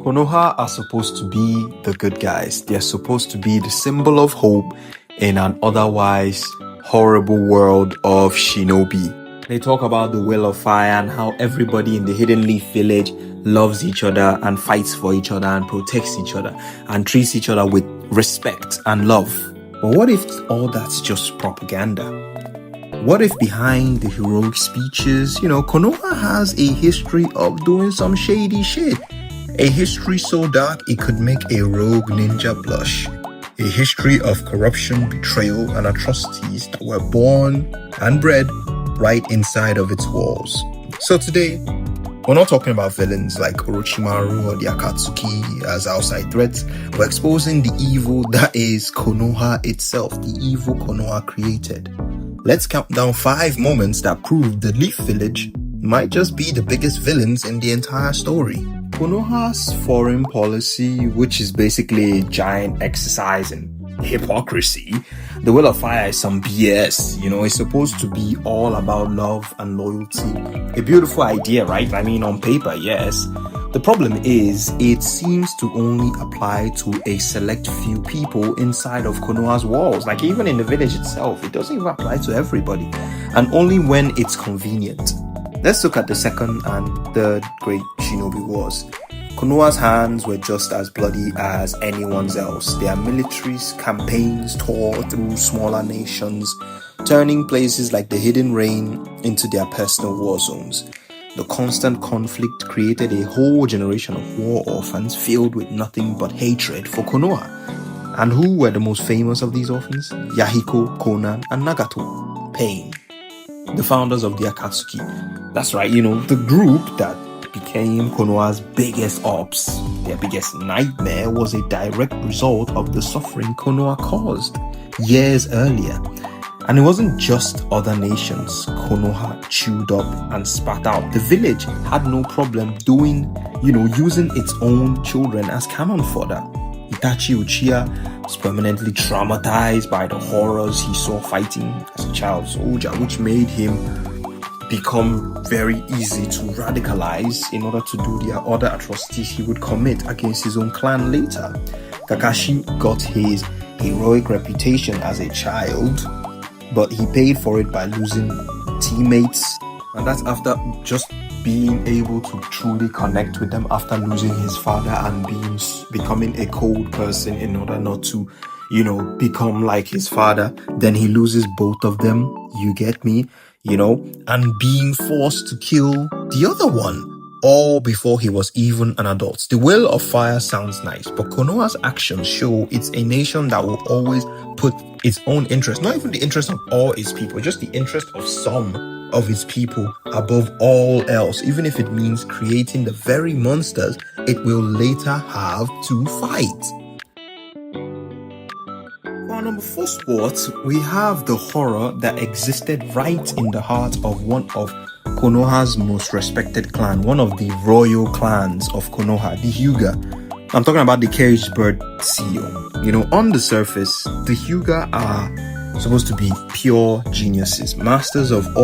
Konoha are supposed to be the good guys. They're supposed to be the symbol of hope in an otherwise horrible world of shinobi. They talk about the will of fire and how everybody in the Hidden Leaf village loves each other and fights for each other and protects each other and treats each other with respect and love. But what if all that's just propaganda? What if behind the heroic speeches, Konoha has a history of doing some shady shit? A history so dark it could make a rogue ninja blush. A history of corruption, betrayal, and atrocities that were born and bred right inside of its walls. So today, we're not talking about villains like Orochimaru or the Akatsuki as outside threats. We're exposing the evil that is Konoha itself, the evil Konoha created. Let's count down 5 moments that prove the Leaf Village might just be the biggest villains in the entire story. Konoha's foreign policy, which is basically a giant exercise in hypocrisy. The Will of Fire is some BS, it's supposed to be all about love and loyalty. A beautiful idea, right? I mean, on paper, yes. The problem is, it seems to only apply to a select few people inside of Konoha's walls. Like, even in the village itself, it doesn't even apply to everybody. And only when it's convenient. Let's look at the second and third great shinobi wars. Konoha's hands were just as bloody as anyone's else. Their militaries' campaigns tore through smaller nations, turning places like the Hidden Rain into their personal war zones. The constant conflict created a whole generation of war orphans filled with nothing but hatred for Konoha. And who were the most famous of these orphans? Yahiko, Konan, and Nagato. Pain. The founders of the Akatsuki. That's right, the group that became Konoha's biggest ops. Their biggest nightmare was a direct result of the suffering Konoha caused years earlier. And it wasn't just other nations Konoha chewed up and spat out. The village had no problem using its own children as cannon fodder. Itachi Uchiha was permanently traumatized by the horrors he saw fighting as a child soldier, which made him become very easy to radicalize in order to do the other atrocities he would commit against his own clan later. Kakashi got his heroic reputation as a child, but he paid for it by losing teammates, and that's after just being able to truly connect with them after losing his father and becoming a cold person in order not to become like his father. Then he loses both of them, you get me, and being forced to kill the other one, all before he was even an adult. The Will of Fire sounds nice, but Konoha's actions show it's a nation that will always put its own interest, not even the interest of all its people, just the interest of some of its people above all else, even if it means creating the very monsters it will later have to fight. For our number 4 sport, we have the horror that existed right in the heart of one of Konoha's most respected clan, one of the royal clans of Konoha, the Hyuga. I'm talking about the caged bird CEO. On the surface, the Hyuga are supposed to be pure geniuses, masters of the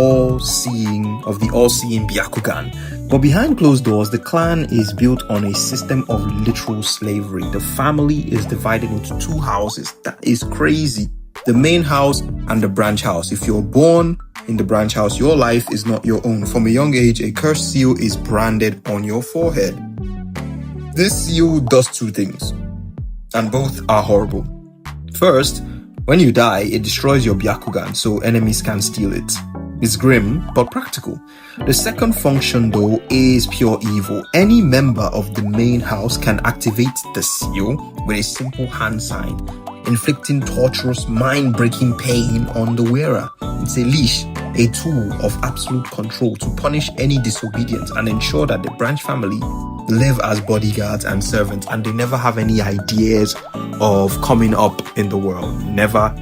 all-seeing Byakugan. But behind closed doors, the clan is built on a system of literal slavery. The family is divided into 2 houses. That is crazy. The main house and the branch house. If you're born in the branch house, your life is not your own. From a young age, a cursed seal is branded on your forehead. This seal does 2 things, and both are horrible. First, when you die, it destroys your Byakugan, so enemies can steal it. It's grim, but practical. The second function, though, is pure evil. Any member of the main house can activate the seal with a simple hand sign, inflicting torturous, mind-breaking pain on the wearer. It's a leash, a tool of absolute control to punish any disobedience and ensure that the branch family live as bodyguards and servants, and they never have any ideas of coming up in the world, never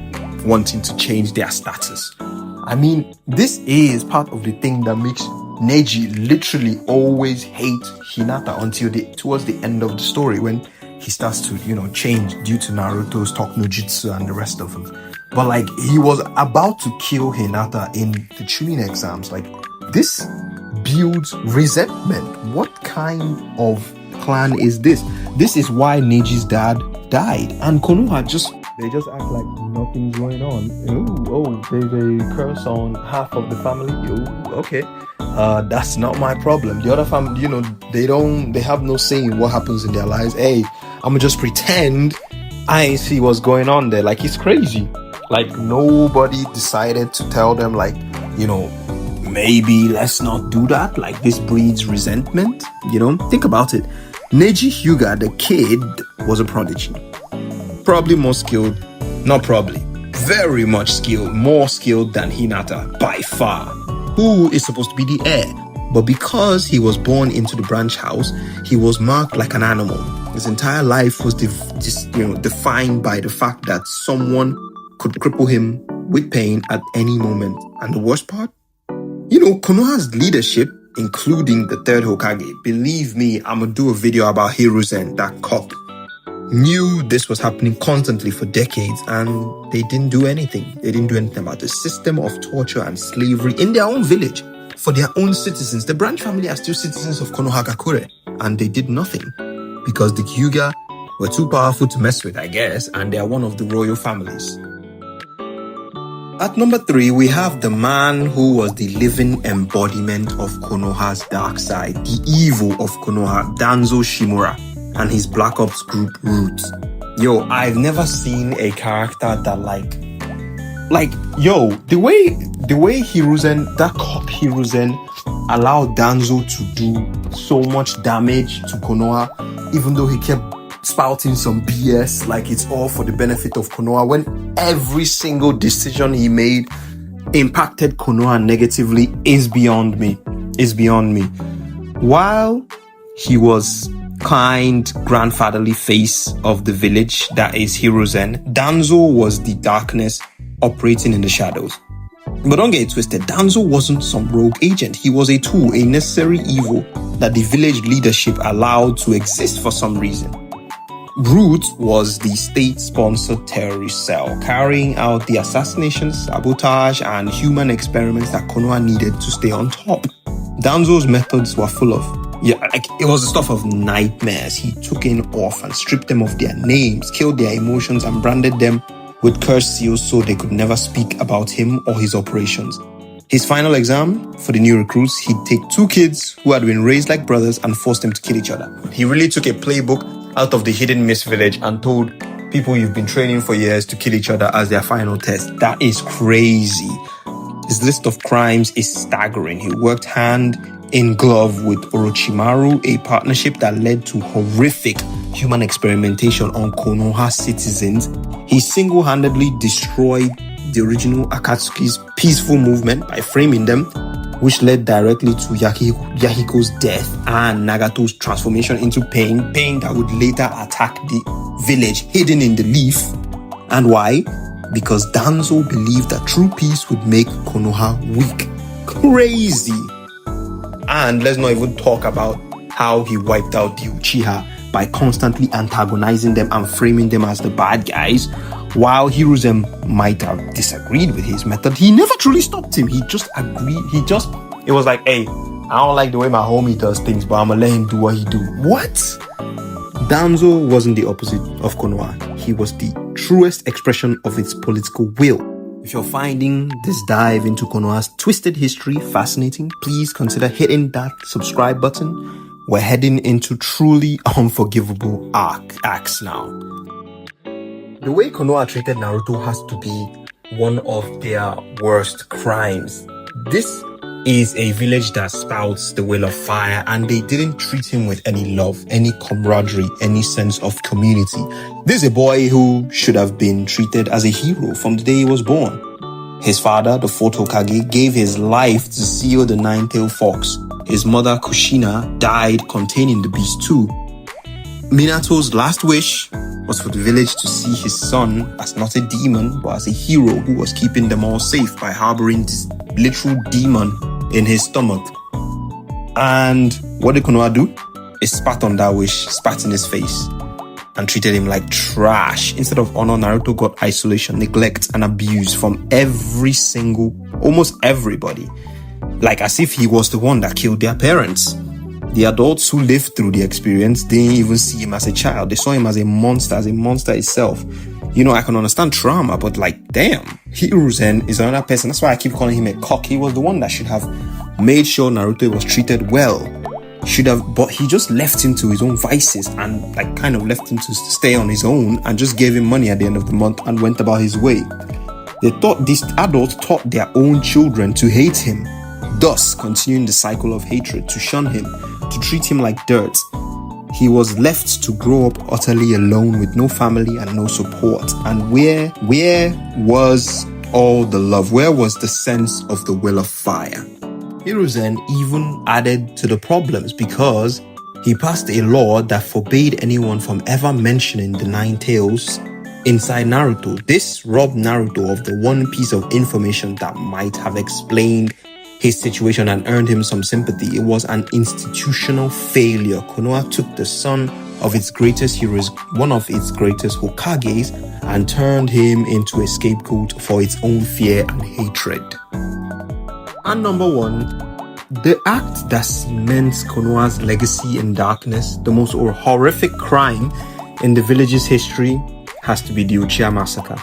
wanting to change their status. I mean, this is part of the thing that makes Neji literally always hate Hinata until towards the end of the story, when he starts to, change due to Naruto's talk no jutsu and the rest of them. But he was about to kill Hinata in the Chunin exams. This builds resentment. What kind of clan is this? This is why Neji's dad died. And Konoha they just act like nothing's going on. There's a curse on half of the family. Okay. That's not my problem. The other family, they have no say in what happens in their lives. Hey, I'ma just pretend I ain't see what's going on there. Like, it's crazy. Like, nobody decided to tell them, like, maybe let's not do that. Like, this breeds resentment. Think about it. Neji Hyuga, the kid, was a prodigy. Probably more skilled. Not probably. Very much skilled. More skilled than Hinata, by far. Who is supposed to be the heir. But because he was born into the branch house, he was marked like an animal. His entire life was defined by the fact that someone could cripple him with pain at any moment. And the worst part? Konoha's leadership, including the third Hokage, believe me, I'm gonna do a video about Hiruzen, that cop, knew this was happening constantly for decades, and they didn't do anything. They didn't do anything about the system of torture and slavery in their own village for their own citizens. The branch family are still citizens of Konohagakure, and they did nothing because the Hyuga were too powerful to mess with, I guess, and they are one of the royal families. At number 3, we have the man who was the living embodiment of Konoha's dark side, the evil of Konoha, Danzo Shimura, and his Black Ops group Roots. I've never seen a character that the way Hiruzen, that cop Hiruzen, allowed Danzo to do so much damage to Konoha, even though he kept spouting some BS like it's all for the benefit of Konoha, when every single decision he made impacted Konoha negatively is beyond me. While he was kind grandfatherly face of the village, that is Hiruzen, Danzo was the darkness operating in the shadows. But don't get it twisted, Danzo wasn't some rogue agent. He was a tool, a necessary evil that the village leadership allowed to exist for some reason. Root was the state-sponsored terrorist cell carrying out the assassinations, sabotage, and human experiments that Konoha needed to stay on top. Danzo's methods were full of, it was the stuff of nightmares. He took in off and stripped them of their names, killed their emotions, and branded them with cursed seals so they could never speak about him or his operations. His final exam for the new recruits, he'd take 2 kids who had been raised like brothers and force them to kill each other. He really took a playbook out of the hidden mist village and told people you've been training for years to kill each other as their final test. That is crazy. His list of crimes is staggering. He worked hand in glove with Orochimaru, a partnership that led to horrific human experimentation on Konoha citizens. He single-handedly destroyed the original Akatsuki's peaceful movement by framing them, which led directly to Yahiko's death and Nagato's transformation into pain that would later attack the village hidden in the leaf. And why? Because Danzo believed that true peace would make Konoha weak. Crazy! And let's not even talk about how he wiped out the Uchiha by constantly antagonizing them and framing them as the bad guys. While Hiruzen might have disagreed with his method, he never truly stopped him. He just agreed. It was like, hey, I don't like the way my homie does things, but I'm gonna let him do what he do. What? Danzo wasn't the opposite of Konoha. He was the truest expression of its political will. If you're finding this dive into Konoha's twisted history fascinating, please consider hitting that subscribe button. We're heading into truly unforgivable acts now. The way Konoha treated Naruto has to be one of their worst crimes. This is a village that spouts the will of fire, and they didn't treat him with any love, any camaraderie, any sense of community. This is a boy who should have been treated as a hero from the day he was born. His father, the fourth Hokage, gave his life to seal the nine-tailed fox. His mother, Kushina, died containing the beast too. Minato's last wish was for the village to see his son as not a demon, but as a hero who was keeping them all safe by harboring this literal demon in his stomach. And what did Konoha do? He spat on that wish, spat in his face, and treated him like trash. Instead of honor, Naruto got isolation, neglect, and abuse from almost everybody. Like as if he was the one that killed their parents. The adults who lived through the experience didn't even see him as a child. They saw him as a monster itself. I can understand trauma, but damn, Hiruzen is another person. That's why I keep calling him a cock. He was the one that should have made sure Naruto was treated well. But he just left him to his own vices and kind of left him to stay on his own and just gave him money at the end of the month and went about his way. These adults taught their own children to hate him, thus continuing the cycle of hatred, to shun him, to treat him like dirt. He was left to grow up utterly alone with no family and no support. And where was all the love? Where was the sense of the will of fire? Hiruzen even added to the problems because he passed a law that forbade anyone from ever mentioning the 9 tails inside Naruto. This robbed Naruto of the one piece of information that might have explained his situation and earned him some sympathy. It was an institutional failure. Konoha took the son of its greatest heroes, one of its greatest Hokages, and turned him into a scapegoat for its own fear and hatred. And number 1, the act that cements Konoha's legacy in darkness, the most horrific crime in the village's history, has to be the Uchiha massacre.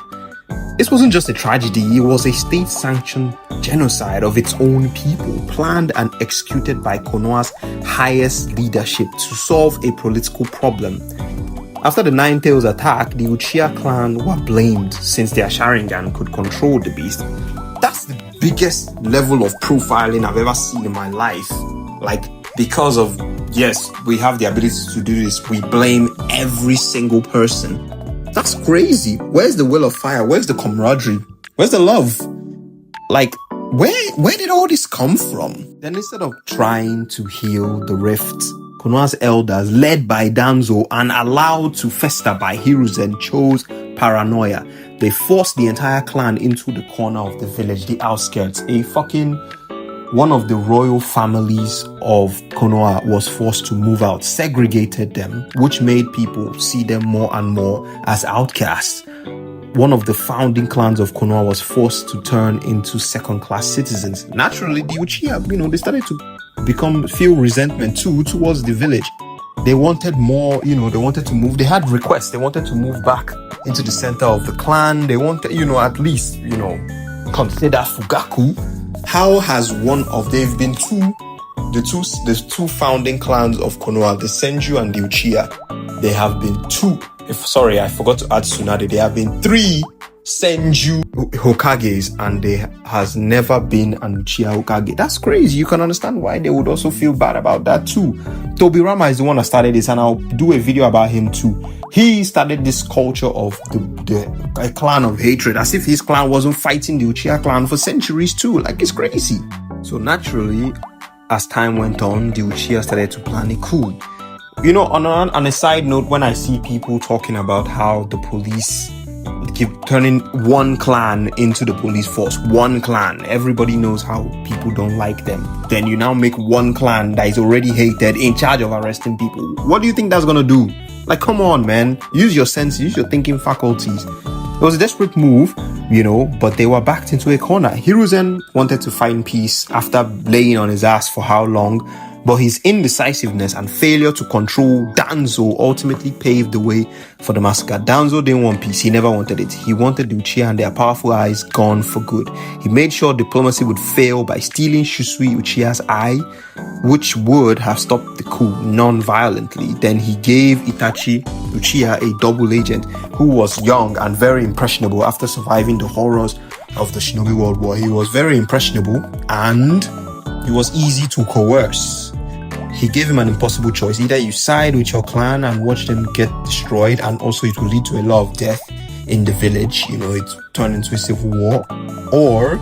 This wasn't just a tragedy, it was a state-sanctioned genocide of its own people, planned and executed by Konoha's highest leadership to solve a political problem. After the 9 Tails attack, the Uchiha clan were blamed since their Sharingan could control the beast. That's the biggest level of profiling I've ever seen in my life. Because of, yes, we have the ability to do this, we blame every single person. That's crazy. Where's the will of fire? Where's the camaraderie? Where's the love? Where did all this come from? Then instead of trying to heal the rift, Konoha's elders, led by Danzo and allowed to fester by Hiruzen, chose paranoia. They forced the entire clan into the corner of the village, the outskirts. One of the royal families of Konoha was forced to move out, segregated them, which made people see them more and more as outcasts. One of the founding clans of Konoha was forced to turn into second-class citizens. Naturally, the Uchiha, they started to feel resentment too towards the village. They wanted more, they wanted to move. They had requests. They wanted to move back into the center of the clan. They wanted, at least, consider Fugaku. How has they've been the two founding clans of Konoha, the Senju and the Uchiha. There have been I forgot to add Tsunade. There have been 3 Senju Hokages and there has never been an Uchiha Hokage. That's crazy. You can understand why they would also feel bad about that too. Tobirama is the one that started this and I'll do a video about him too. He started this culture of a clan of hatred, as if his clan wasn't fighting the Uchiha clan for centuries too. It's crazy. So naturally, as time went on, the Uchiha started to plan a coup. On a side note, when I see people talking about how the police keep turning one clan into the police force, one clan, everybody knows how people don't like them. Then you now make one clan that is already hated in charge of arresting people. What do you think that's gonna do? Come on, man. Use your sense, use your thinking faculties. It was a desperate move, but they were backed into a corner. Hiruzen wanted to find peace after laying on his ass for how long? But his indecisiveness and failure to control Danzo ultimately paved the way for the massacre. Danzo didn't want peace. He never wanted it. He wanted the Uchiha and their powerful eyes gone for good. He made sure diplomacy would fail by stealing Shusui Uchiha's eye, which would have stopped the coup non-violently. Then he gave Itachi Uchiha a double agent who was young and very impressionable after surviving the horrors of the Shinobi World War. He was very impressionable and he was easy to coerce. He gave him an impossible choice. Either you side with your clan and watch them get destroyed, and also it will lead to a lot of death in the village. It turned into a civil war. Or,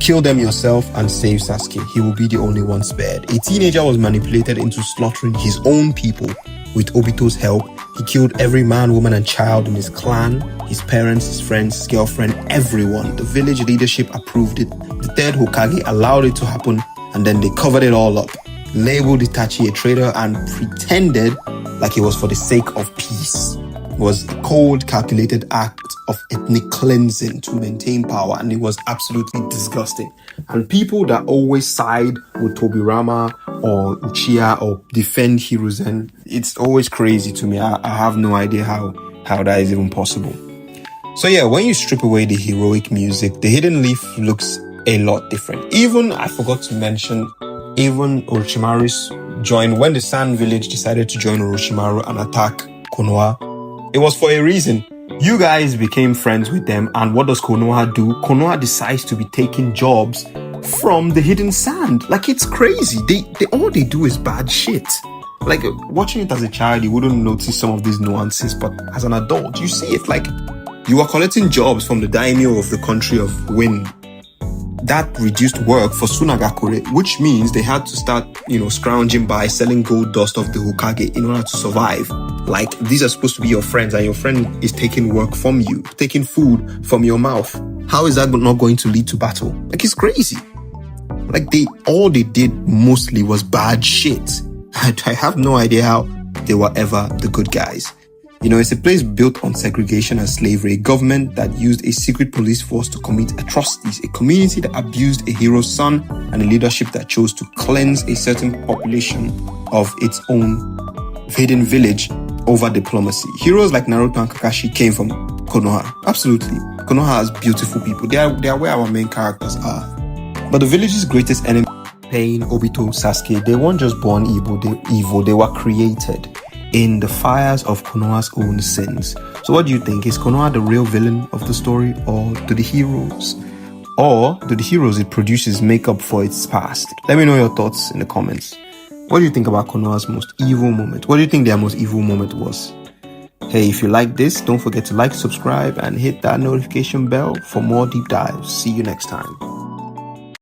kill them yourself and save Sasuke. He will be the only one spared. A teenager was manipulated into slaughtering his own people with Obito's help. He killed every man, woman, and child in his clan, his parents, his friends, his girlfriend, everyone. The village leadership approved it. The third Hokage allowed it to happen, and then they covered it all up, labeled Itachi a traitor, and pretended like it was for the sake of peace. was a cold, calculated act of ethnic cleansing to maintain power, and it was absolutely disgusting. And people that always side with Tobirama or Uchiha or defend Hiruzen, it's always crazy to me. I have no idea how that is even possible. So yeah, when you strip away the heroic music, the Hidden Leaf looks a lot different. Even, I forgot to mention, even Orochimaru's joined, when the Sand Village decided to join Orochimaru and attack Konoha, it was for a reason. You guys became friends with them, and what does Konoha do? Konoha decides to be taking jobs from the Hidden Sand. Like, it's crazy. They all they do is bad shit. Like, watching it as a child, you wouldn't notice some of these nuances, but as an adult, you see it. Like, you are collecting jobs from the daimyo of the country of Wind. That reduced work for Sunagakure, which means they had to start, scrounging by selling gold dust of the Hokage in order to survive. Like, these are supposed to be your friends, and your friend is taking work from you, taking food from your mouth. How is that not going to lead to battle? Like, it's crazy. Like, all they did mostly was bad shit. I have no idea how they were ever the good guys. It's a place built on segregation and slavery, a government that used a secret police force to commit atrocities, a community that abused a hero's son, and a leadership that chose to cleanse a certain population of its own hidden village over diplomacy. Heroes like Naruto and Kakashi came from Konoha. Absolutely. Konoha has beautiful people. They are where our main characters are. But the village's greatest enemy, Pain, Obito, Sasuke, they weren't just born evil, they were created in the fires of Konoha's own sins. So what do you think? Is Konoha the real villain of the story, or do the heroes it produces make up for its past? Let me know your thoughts in the comments. What do you think about Konoha's most evil moment? What do you think their most evil moment was? Hey, if you like this, don't forget to like, subscribe, and hit that notification bell for more deep dives. See you next time.